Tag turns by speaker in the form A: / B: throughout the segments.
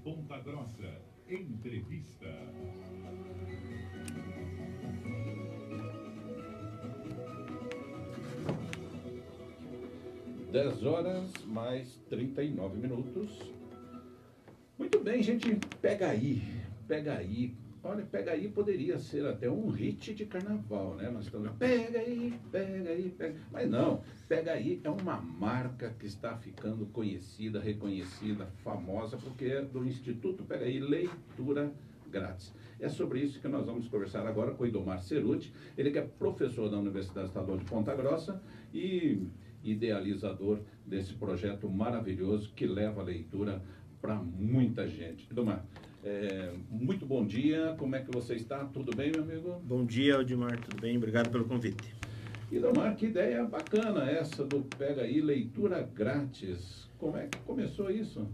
A: Ponta Grossa. Entrevista.
B: Dez horas mais 39 minutos. Muito bem, gente. Pega aí. Olha, pega aí poderia ser até um hit de carnaval, né? Nós estamos pega aí. Mas não, pega aí é uma marca que está ficando conhecida, reconhecida, famosa, porque é do Instituto Pega aí Leitura Grátis. É sobre isso que nós vamos conversar agora com o Idomar Cerutti, ele que é professor da Universidade Estadual de Ponta Grossa e idealizador desse projeto maravilhoso que leva a leitura para muita gente. Idomar, muito bom dia, como é que você está? Tudo bem, meu amigo?
C: Bom dia, Aldimar, tudo bem? Obrigado pelo convite.
B: Idomar, que ideia bacana essa do Pega aí Leitura Grátis. Como é que começou isso?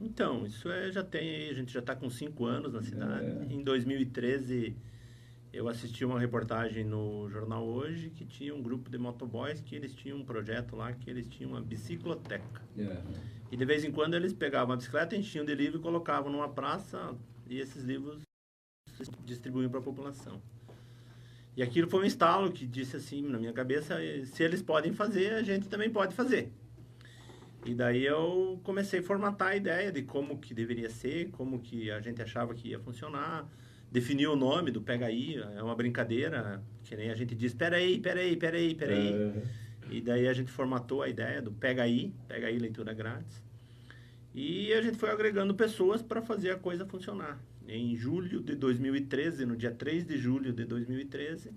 C: Então, isso a gente já está com 5 anos na cidade. Em 2013, eu assisti uma reportagem no Jornal Hoje que tinha um grupo de motoboys que eles tinham um projeto lá que eles tinham uma bicicloteca. E de vez em quando eles pegavam a bicicleta, enchiam de livro e colocavam numa praça e esses livros distribuíam para a população. E aquilo foi um estalo que disse assim na minha cabeça, se eles podem fazer, a gente também pode fazer. E daí eu comecei a formatar a ideia de como que deveria ser, como que a gente achava que ia funcionar, definir o nome do Pega aí, é uma brincadeira, que nem a gente diz, peraí. E daí a gente formatou a ideia do Pega aí Leitura Grátis. E a gente foi agregando pessoas para fazer a coisa funcionar. Em julho de 2013, no dia 3 de julho de 2013,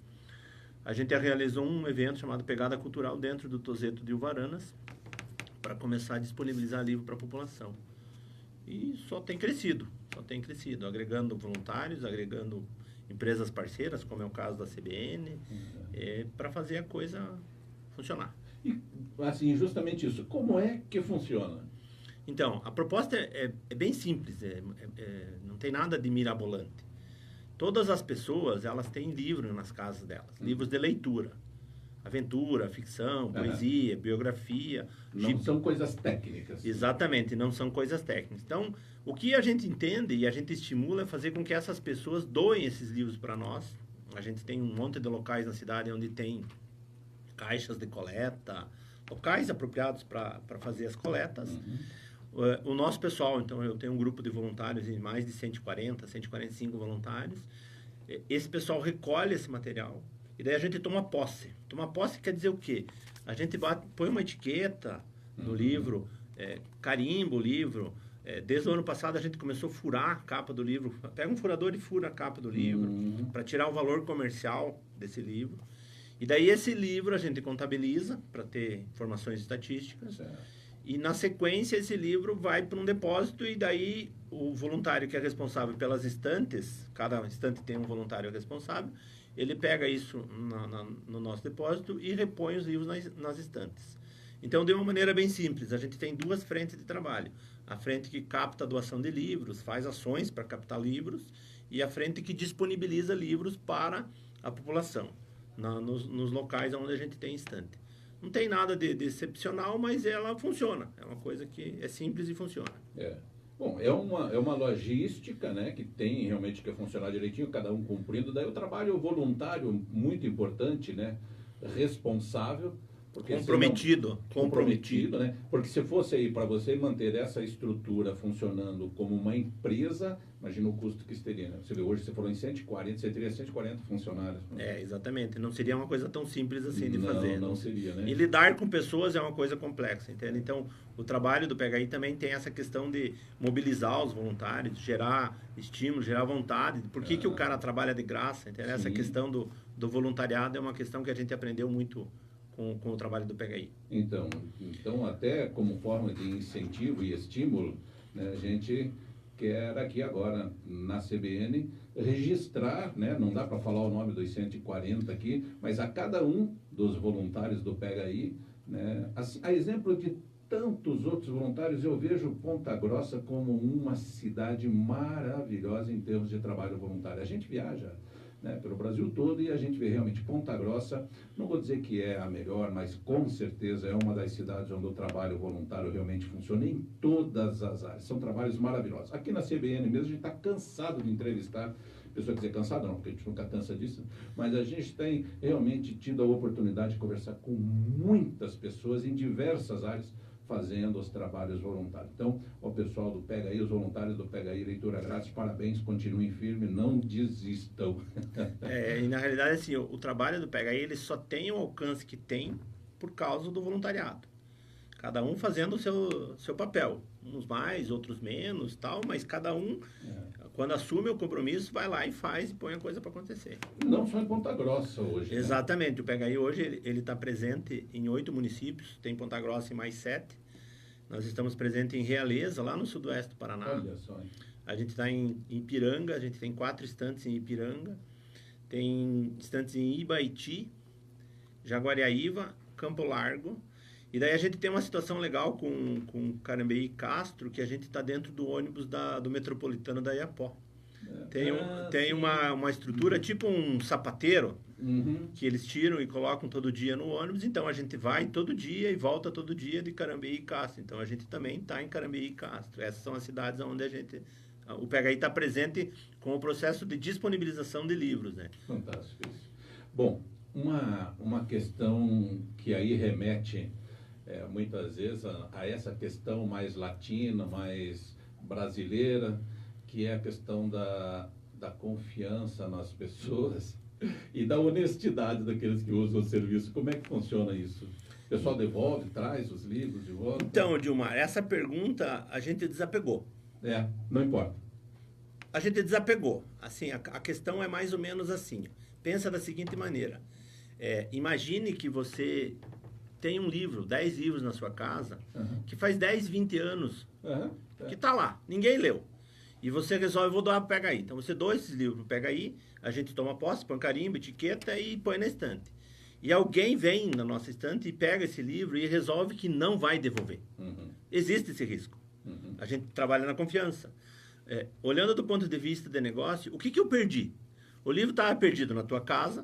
C: a gente realizou um evento chamado Pegada Cultural dentro do Tozeto de Uvaranas, para começar a disponibilizar livro para a população. E só tem crescido, agregando voluntários, agregando empresas parceiras, como é o caso da CBN, para fazer a coisa funcionar.
B: E, assim, justamente isso, como é que funciona?
C: Então, a proposta é bem simples, não tem nada de mirabolante. Todas as pessoas, elas têm livro nas casas delas, livros de leitura. Aventura, ficção, poesia, biografia.
B: Não são coisas técnicas.
C: Exatamente, não são coisas técnicas. Então, o que a gente entende e a gente estimula é fazer com que essas pessoas doem esses livros para nós. A gente tem um monte de locais na cidade onde tem caixas de coleta, locais apropriados para fazer as coletas. O nosso pessoal, então, eu tenho um grupo de voluntários em mais de 145 voluntários. Esse pessoal recolhe esse material. E daí a gente toma posse. Tomar posse quer dizer o quê? A gente põe uma etiqueta no livro, carimba o livro. Desde o ano passado a gente começou a furar a capa do livro. Pega um furador e fura a capa do livro para tirar o valor comercial desse livro. E daí esse livro a gente contabiliza para ter informações estatísticas. E na sequência esse livro vai para um depósito e daí o voluntário que é responsável pelas estantes, cada estante tem um voluntário responsável, ele pega isso no nosso depósito e repõe os livros nas estantes. Então, de uma maneira bem simples, a gente tem 2 frentes de trabalho. A frente que capta a doação de livros, faz ações para captar livros, e a frente que disponibiliza livros para a população, nos locais onde a gente tem estante. Não tem nada de excepcional, mas ela funciona. É uma coisa que é simples e funciona.
B: Bom, é uma logística, né, que tem realmente que funcionar direitinho, cada um cumprindo. Daí o trabalho voluntário, muito importante, né, responsável. Porque comprometido, né? Porque se fosse aí para você manter essa estrutura funcionando como uma empresa, imagina o custo que isso teria, né? Você vê, hoje você falou em 140, você teria 140 funcionários.
C: Exatamente. Não seria uma coisa tão simples assim de fazer.
B: Não seria, né?
C: E lidar com pessoas é uma coisa complexa, entende? Então, o trabalho do Pega aí também tem essa questão de mobilizar os voluntários, gerar estímulo, gerar vontade. Por que o cara trabalha de graça, entende? Essa questão do voluntariado é uma questão que a gente aprendeu muito com o trabalho do Pega aí.
B: Então, até como forma de incentivo e estímulo, né, a gente quer aqui agora na CBN registrar, né, não dá para falar o nome dos 140 aqui, mas a cada um dos voluntários do Pega aí, né, assim, a exemplo de tantos outros voluntários, eu vejo Ponta Grossa como uma cidade maravilhosa em termos de trabalho voluntário. A gente viaja né, pelo Brasil todo, e a gente vê realmente Ponta Grossa, não vou dizer que é a melhor, mas com certeza é uma das cidades onde o trabalho voluntário realmente funciona em todas as áreas. São trabalhos maravilhosos. Aqui na CBN mesmo, a gente está cansado de entrevistar, pessoa quer dizer cansado não, porque a gente nunca cansa disso, mas a gente tem realmente tido a oportunidade de conversar com muitas pessoas em diversas áreas, fazendo os trabalhos voluntários. Então, o pessoal do Pega Aí, os voluntários do Pega Aí, Leitura Grátis, parabéns, continuem firmes, não desistam.
C: E na realidade, assim, o trabalho do Pega Aí, ele só tem o alcance que tem por causa do voluntariado. Cada um fazendo o seu papel. Uns mais, outros menos, tal, mas cada um, quando assume o compromisso, vai lá e faz e põe a coisa para acontecer.
B: Não só em Ponta Grossa hoje.
C: Exatamente. Né? O Pega Aí hoje, ele está presente em 8 municípios, tem Ponta Grossa em mais 7. Nós estamos presentes em Realeza, lá no sudoeste do Paraná.
B: Olha só.
C: A gente está em Ipiranga, a gente tem 4 estantes em Ipiranga. Tem estantes em Ibaiti, Jaguariaíva, Campo Largo. E daí a gente tem uma situação legal com Carambeí e Castro, que a gente está dentro do ônibus do metropolitano da Iapó. Tem uma estrutura tipo um sapateiro, que eles tiram e colocam todo dia no ônibus. Então a gente vai todo dia e volta todo dia de Carambeí e Castro. Então a gente também está em Carambeí e Castro. Essas são as cidades onde o PHI está presente com o processo de disponibilização de livros, né?
B: Fantástico isso. Bom, uma questão que aí remete muitas vezes a essa questão mais latina, mais brasileira, que é a questão da confiança nas pessoas e da honestidade daqueles que usam o serviço. Como é que funciona isso? O pessoal devolve, traz os livros de volta?
C: Então, Dilmar, essa pergunta a gente desapegou.
B: Não importa.
C: A gente desapegou. Assim, a questão é mais ou menos assim. Pensa da seguinte maneira. Imagine que você tem um livro, 10 livros na sua casa, que faz 10, 20 anos que está lá, ninguém leu. E você resolve, vou doar para o Pega Aí. Então você doa esses livros para o Pega Aí, a gente toma posse, põe carimbo, etiqueta e põe na estante. E alguém vem na nossa estante e pega esse livro e resolve que não vai devolver. Existe esse risco. A gente trabalha na confiança. Olhando do ponto de vista de negócio, o que eu perdi? O livro estava perdido na tua casa,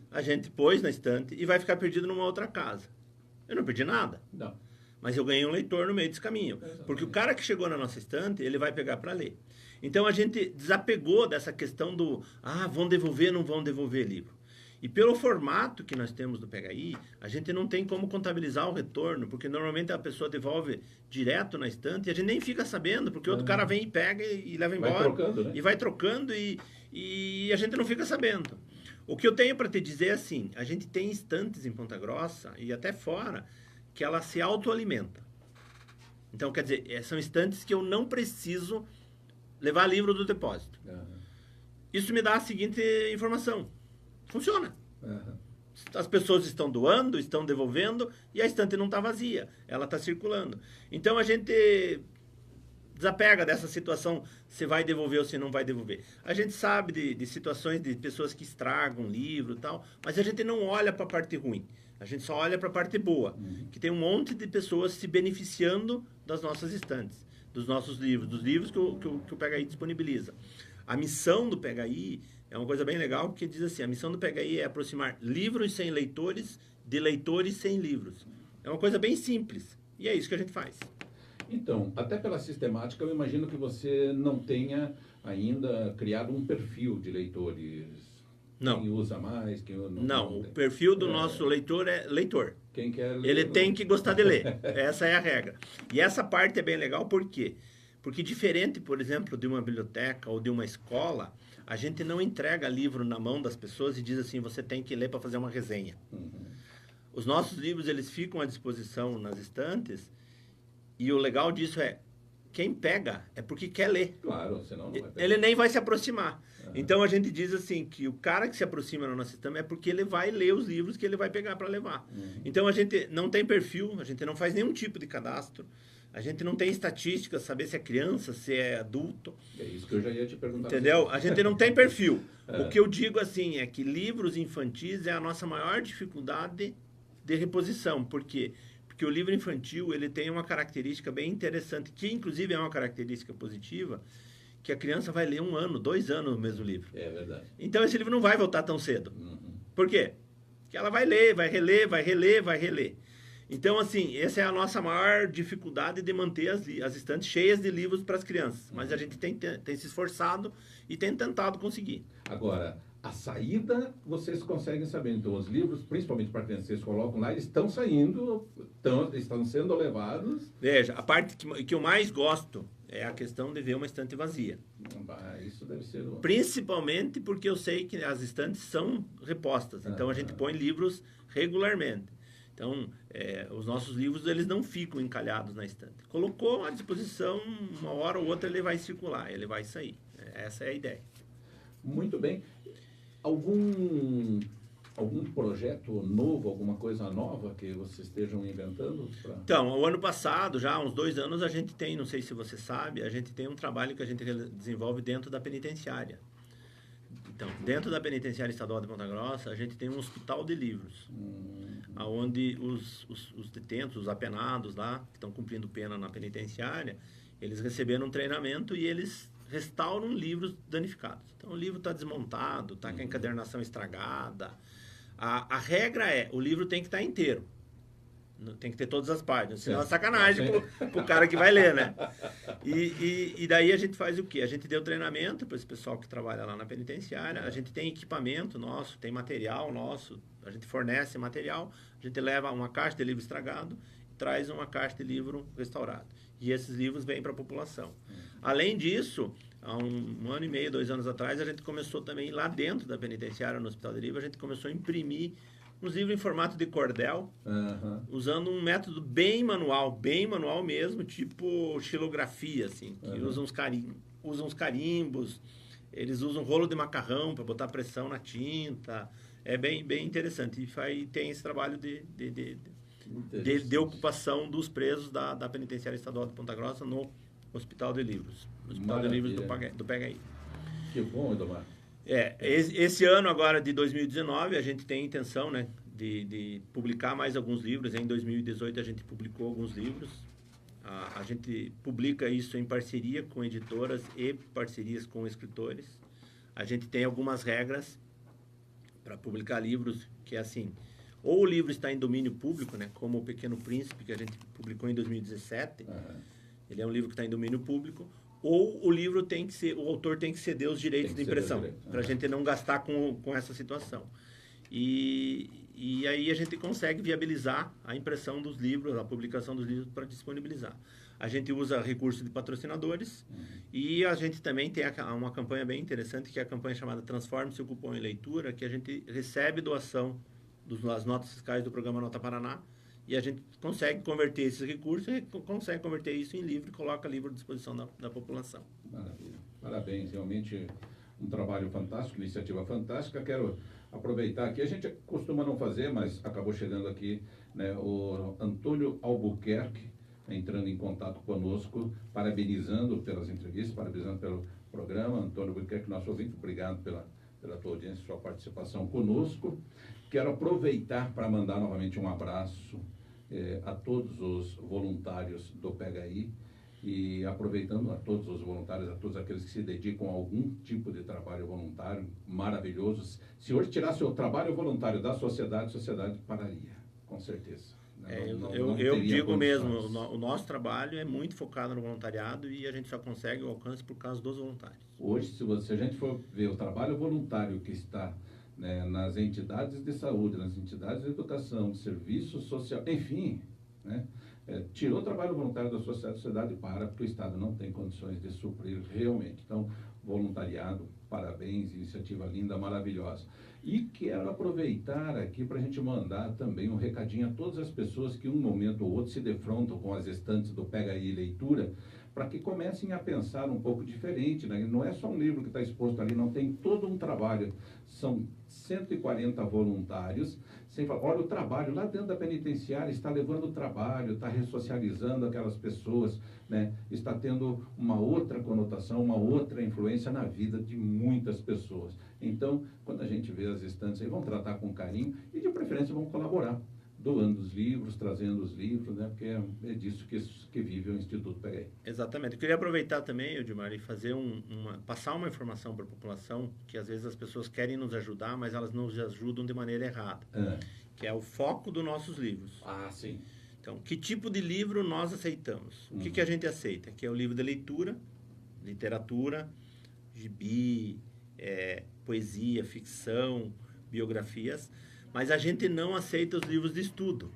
C: a gente pôs na estante e vai ficar perdido numa outra casa. Eu não perdi nada.
B: Não.
C: Mas eu ganhei um leitor no meio desse caminho. Exatamente. Porque o cara que chegou na nossa estante, ele vai pegar para ler. Então a gente desapegou dessa questão do vão devolver, não vão devolver livro. E pelo formato que nós temos do Pega Aí, a gente não tem como contabilizar o retorno, porque normalmente a pessoa devolve direto na estante e a gente nem fica sabendo, porque outro cara vem e pega e leva embora.
B: Vai trocando, né?
C: E vai trocando e a gente não fica sabendo. O que eu tenho para te dizer é assim, a gente tem estantes em Ponta Grossa e até fora que ela se autoalimenta. Então, quer dizer, são estantes que eu não preciso levar livro do depósito. Isso me dá a seguinte informação. Funciona. As pessoas estão doando, estão devolvendo e a estante não está vazia. Ela está circulando. Então, a gente desapega dessa situação, se vai devolver ou se não vai devolver. A gente sabe de situações de pessoas que estragam livro e tal, mas a gente não olha para a parte ruim. A gente só olha para a parte boa, que tem um monte de pessoas se beneficiando das nossas estantes, dos nossos livros, dos livros que o Pega Aí disponibiliza. A missão do Pega Aí é uma coisa bem legal, porque diz assim, a missão do Pega Aí é aproximar livros sem leitores de leitores sem livros. É uma coisa bem simples, e é isso que a gente faz.
B: Então, até pela sistemática, eu imagino que você não tenha ainda criado um perfil de leitores.
C: Não.
B: Quem usa mais, quem não.
C: Não, o perfil do nosso leitor é leitor.
B: Quem quer ler,
C: ele tem que gostar de ler. Essa é a regra. E essa parte é bem legal, por quê? Porque diferente, por exemplo, de uma biblioteca ou de uma escola, a gente não entrega livro na mão das pessoas e diz assim, você tem que ler para fazer uma resenha. Os nossos livros, eles ficam à disposição nas estantes. E o legal disso é, quem pega é porque quer ler.
B: Claro, senão não vai pegar.
C: Ele nem vai se aproximar. Então, a gente diz assim, que o cara que se aproxima no nosso sistema é porque ele vai ler os livros que ele vai pegar para levar. Então, a gente não tem perfil, a gente não faz nenhum tipo de cadastro, a gente não tem estatística, saber se é criança, se é adulto.
B: É isso que eu já ia te perguntar.
C: Entendeu? A gente não tem perfil. O que eu digo assim é que livros infantis é a nossa maior dificuldade de reposição. Por quê? Porque o livro infantil, ele tem uma característica bem interessante, que inclusive é uma característica positiva, que a criança vai ler 1 ano, 2 anos o mesmo livro.
B: É verdade.
C: Então esse livro não vai voltar tão cedo.
B: Uhum.
C: Por quê? Porque ela vai ler, vai reler, vai reler, vai reler. Então, assim, essa é a nossa maior dificuldade de manter as estantes cheias de livros para as crianças. Mas a gente tem se esforçado e tem tentado conseguir.
B: Agora, a saída vocês conseguem saber. Então, os livros, principalmente para crianças, vocês colocam lá, eles estão saindo, estão sendo levados.
C: Veja, a parte que eu mais gosto é a questão de ver uma estante vazia.
B: Isso deve ser...
C: Principalmente porque eu sei que as estantes são repostas. Então, a gente põe livros regularmente. Então, os nossos livros, eles não ficam encalhados na estante. Colocou à disposição, uma hora ou outra ele vai circular, ele vai sair. Essa é a ideia.
B: Muito bem. Algum projeto novo, alguma coisa nova que vocês estejam inventando?
C: Então, o ano passado, já há uns 2 anos, a gente tem, não sei se você sabe, a gente tem um trabalho que a gente desenvolve dentro da penitenciária. Então, dentro da penitenciária estadual de Ponta Grossa, a gente tem um hospital de livros, onde os detentos, os apenados lá, que estão cumprindo pena na penitenciária, eles receberam um treinamento e eles restauram livros danificados. Então, o livro está desmontado, está com a encadernação estragada. A regra é, o livro tem que estar inteiro. Tem que ter todas as páginas, senão é sacanagem pro cara que vai ler, né? E daí a gente faz o quê? A gente deu treinamento para esse pessoal que trabalha lá na penitenciária, a gente tem equipamento nosso, tem material nosso, a gente fornece material, a gente leva uma caixa de livro estragado e traz uma caixa de livro restaurado. E esses livros vêm para a população. Além disso, há 1 ano e meio, 2 anos atrás, a gente começou também lá dentro da penitenciária, no Hospital de Livro, a gente começou a imprimir uns livros em formato de cordel, usando um método bem manual mesmo, tipo xilografia, assim, que usam uns carimbos, eles usam rolo de macarrão para botar pressão na tinta, é bem interessante. E tem esse trabalho de ocupação dos presos da Penitenciária Estadual de Ponta Grossa no Hospital de Livros, no Hospital de Livros do PHI.
B: Que bom, Edomar.
C: Esse ano agora de 2019 a gente tem a intenção, né, de publicar mais alguns livros. Em 2018 a gente publicou alguns livros. A gente publica isso em parceria com editoras e parcerias com escritores. A gente tem algumas regras para publicar livros, que é assim, ou o livro está em domínio público, né, como O Pequeno Príncipe, que a gente publicou em 2017. Ele é um livro que está em domínio público. Ou o livro o autor tem que ceder os direitos de impressão, para a gente não gastar com essa situação. E aí a gente consegue viabilizar a impressão dos livros, a publicação dos livros para disponibilizar. A gente usa recurso de patrocinadores e a gente também tem uma campanha bem interessante, que é a campanha chamada Transforme Seu Cupom em Leitura, que a gente recebe doação das notas fiscais do programa Nota Paraná, e a gente consegue converter esses recursos, consegue converter isso em livro e coloca livro à disposição da população.
B: Maravilha. Parabéns, realmente um trabalho fantástico, iniciativa fantástica. Quero aproveitar aqui, a gente costuma não fazer, mas acabou chegando aqui, né, o Antônio Albuquerque, entrando em contato conosco, parabenizando pelas entrevistas, parabenizando pelo programa. Antônio Albuquerque, nosso ouvinte, obrigado pela tua audiência, sua participação conosco. Quero aproveitar para mandar novamente um abraço a todos os voluntários do PHI e aproveitando a todos os voluntários, a todos aqueles que se dedicam a algum tipo de trabalho voluntário maravilhoso. Se hoje tirasse o trabalho voluntário da sociedade, a sociedade pararia, com certeza.
C: Eu digo mesmo, o nosso trabalho é muito focado no voluntariado e a gente só consegue o alcance por causa dos voluntários.
B: Hoje, se a gente for ver o trabalho voluntário que está, né, nas entidades de saúde, nas entidades de educação, de serviço social, enfim, né, tirou o trabalho voluntário da sociedade porque o Estado não tem condições de suprir realmente. Então, voluntariado, parabéns, iniciativa linda, maravilhosa. E quero aproveitar aqui para a gente mandar também um recadinho a todas as pessoas que um momento ou outro se defrontam com as estantes do PHI Leitura, para que comecem a pensar um pouco diferente, né? Não é só um livro que está exposto ali, não, tem todo um trabalho. São 140 voluntários. Olha o trabalho lá dentro da penitenciária, está levando o trabalho, está ressocializando aquelas pessoas, né? Está tendo uma outra conotação, uma outra influência na vida de muitas pessoas. Então, quando a gente vê as estantes aí, vão tratar com carinho e de preferência vão colaborar. doando os livros, trazendo os livros, né? Porque é disso que vive o Instituto Pega Aí.
C: Exatamente. Eu queria aproveitar também, Edmar, e fazer passar uma informação para a população, que às vezes as pessoas querem nos ajudar, mas elas nos ajudam de maneira errada, que é o foco dos nossos livros.
B: Ah, sim.
C: Então, que tipo de livro nós aceitamos? O que a gente aceita? Que é o livro de leitura, literatura, gibi, poesia, ficção, biografias, mas a gente não aceita os livros de estudo,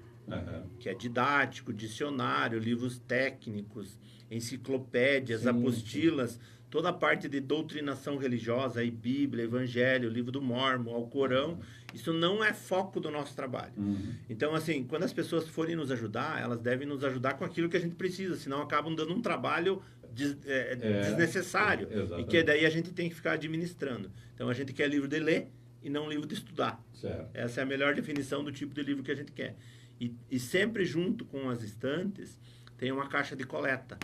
C: que é didático, dicionário, livros técnicos, enciclopédias, apostilas, toda a parte de doutrinação religiosa, aí Bíblia, Evangelho, Livro do Mórmon, Alcorão, isso não é foco do nosso trabalho. Então, assim, quando as pessoas forem nos ajudar, elas devem nos ajudar com aquilo que a gente precisa, senão acabam dando um trabalho desnecessário, e que daí a gente tem que ficar administrando. Então, a gente quer livro de ler e não livro de estudar.
B: Certo.
C: Essa é a melhor definição do tipo de livro que a gente quer. E sempre junto com as estantes, tem uma caixa de coleta.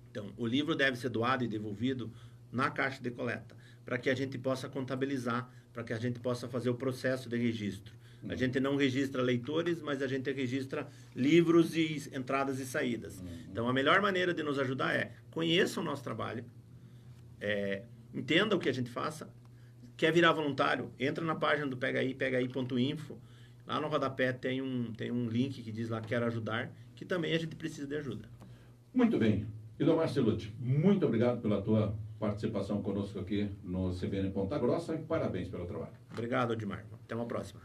C: Então, o livro deve ser doado e devolvido na caixa de coleta, para que a gente possa contabilizar, para que a gente possa fazer o processo de registro. A gente não registra leitores, mas a gente registra livros e entradas e saídas. Então, a melhor maneira de nos ajudar é conheça o nosso trabalho, entenda o que a gente faça. Quer virar voluntário? Entra na página do Pega Aí, pegaí.info. Lá no rodapé tem um link que diz lá Quero Ajudar, que também a gente precisa de ajuda.
B: Muito bem. Idomar Celucci, muito obrigado pela tua participação conosco aqui no CBN Ponta Grossa e parabéns pelo trabalho.
C: Obrigado, Edmar. Até uma próxima.